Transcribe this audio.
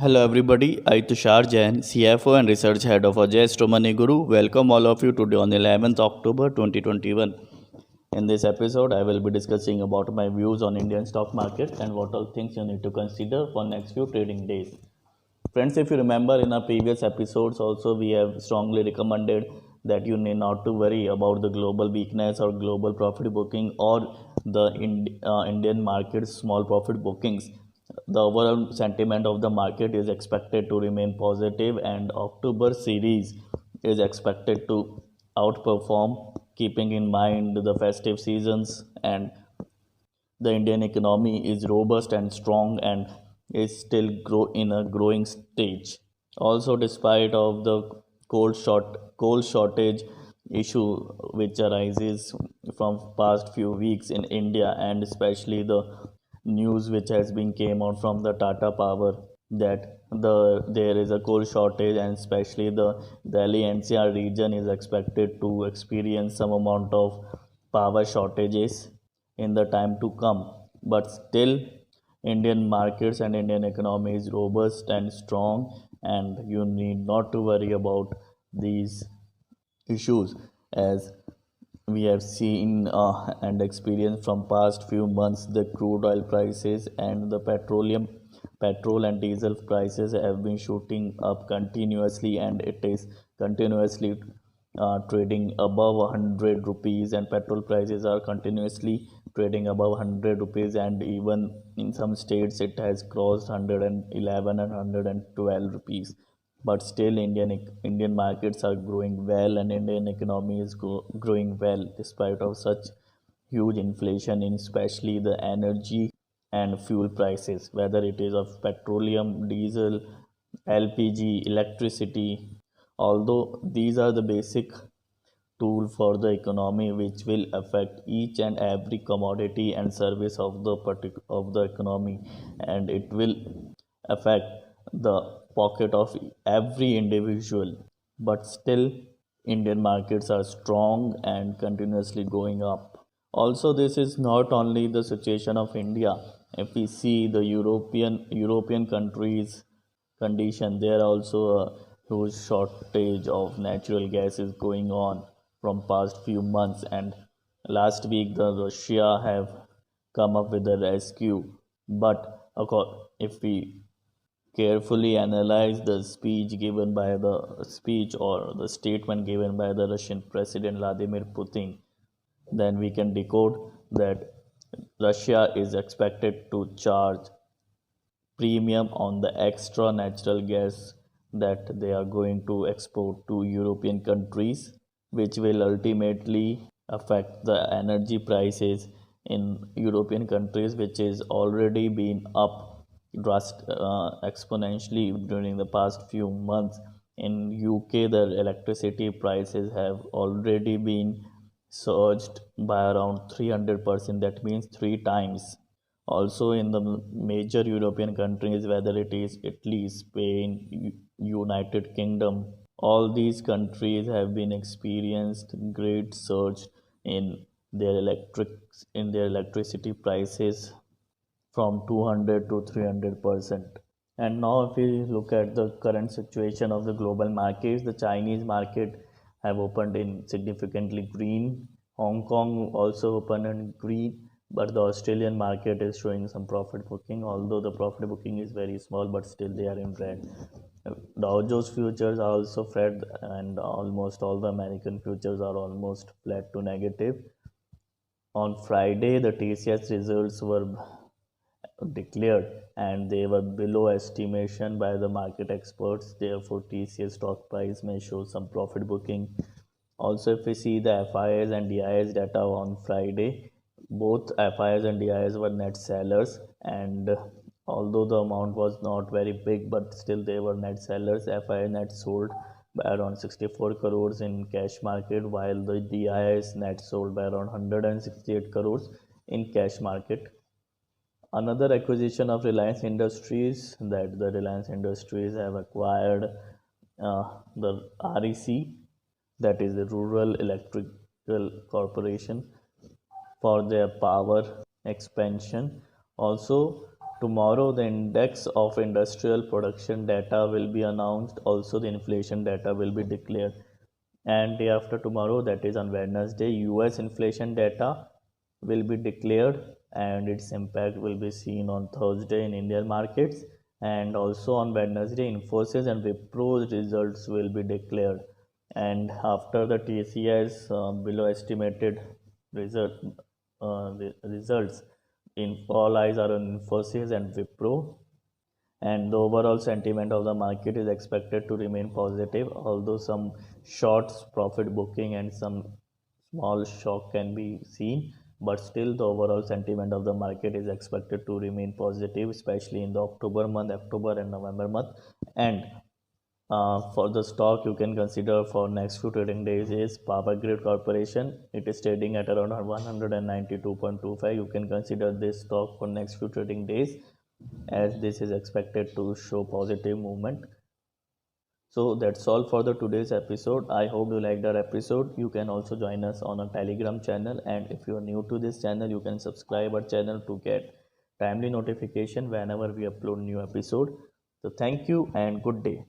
Hello everybody, I Tushar Jain, CFO and Research Head of Ajay Stromani Guru. Welcome all of you today on 11th October 2021. In this episode, I will be discussing about my views on Indian stock market and what all things you need to consider for next few trading days. Friends, if you remember in our previous episodes also we have strongly recommended that you need not to worry about the global weakness or global profit booking or the Indian market's small profit bookings. The overall sentiment of the market is expected to remain positive and October series is expected to outperform, keeping in mind the festive seasons, and the Indian economy is robust and strong and is still grow in a growing stage. Also, despite of the coal shortage issue which arises from past few weeks in India, and especially the news which has been came out from the Tata Power that there is a coal shortage, and especially the Delhi NCR region is expected to experience some amount of power shortages in the time to come. But still, Indian markets and Indian economy is robust and strong, and you need not to worry about these issues as we have seen and experienced from past few months. The crude oil prices and the petrol and diesel prices have been shooting up continuously, and it is continuously trading above 100 rupees, and petrol prices are continuously trading above 100 rupees, and even in some states it has crossed 111 and 112 rupees. But still, Indian markets are growing well, and Indian economy is growing well despite of such huge inflation in especially the energy and fuel prices, whether it is of petroleum, diesel, LPG, electricity. Although these are the basic tool for the economy which will affect each and every commodity and service of the economy, and it will affect the pocket of every individual. But still, Indian markets are strong and continuously going up. Also, this is not only the situation of India. If we see the European countries condition, there also a huge shortage of natural gas is going on from past few months, and last week the Russia have come up with a rescue. But if we carefully analyze the speech or the statement given by the Russian President Vladimir Putin, then we can decode that Russia is expected to charge premium on the extra natural gas that they are going to export to European countries, which will ultimately affect the energy prices in European countries, which is already been up exponentially during the past few months. In UK, the electricity prices have already been surged by around 300%. That means three times. Also, in the major European countries, whether it is Italy, Spain, United Kingdom, all these countries have been experienced great surge in their electricity prices from 200 to 300%. And now, if we look at the current situation of the global markets, the Chinese market have opened in significantly green. Hong Kong also opened in green, but the Australian market is showing some profit booking. Although the profit booking is very small, but still they are in red. Dow Jones futures are also flat, and almost all the American futures are almost flat to negative. On Friday, the TCS results were declared, and they were below estimation by the market experts. Therefore, TCS stock price may show some profit booking. Also, if we see the FIS and DIS data on Friday, both FIS and DIS were net sellers, and although the amount was not very big, but still they were net sellers. FIS net sold by around 64 crores in cash market, while the DIS net sold by around 168 crores in cash market. Another acquisition of Reliance Industries, that the Reliance Industries have acquired the REC, that is the Rural Electrical Corporation, for their power expansion. Also, Tomorrow, the index of industrial production data will be announced. Also, the inflation data will be declared. And day after tomorrow, that is on Wednesday, US inflation data will be declared, and its impact will be seen on Thursday in Indian markets. And also on Wednesday, Infosys and Wipro's results will be declared. And after the TCS below estimated result, results, in all eyes are on Infosys and Wipro, and the overall sentiment of the market is expected to remain positive, although some shorts profit booking and some small shock can be seen, but still the overall sentiment of the market is expected to remain positive, especially in the October and November month. And for the stock you can consider for next few trading days is Power Grid Corporation. It is trading at around 192.25. You can consider this stock for next few trading days, as this is expected to show positive movement. So that's all for the today's episode. I hope you liked our episode. You can also join us on a Telegram channel, and if you are new to this channel, you can subscribe our channel to get timely notification whenever we upload new episode. So thank you and good day.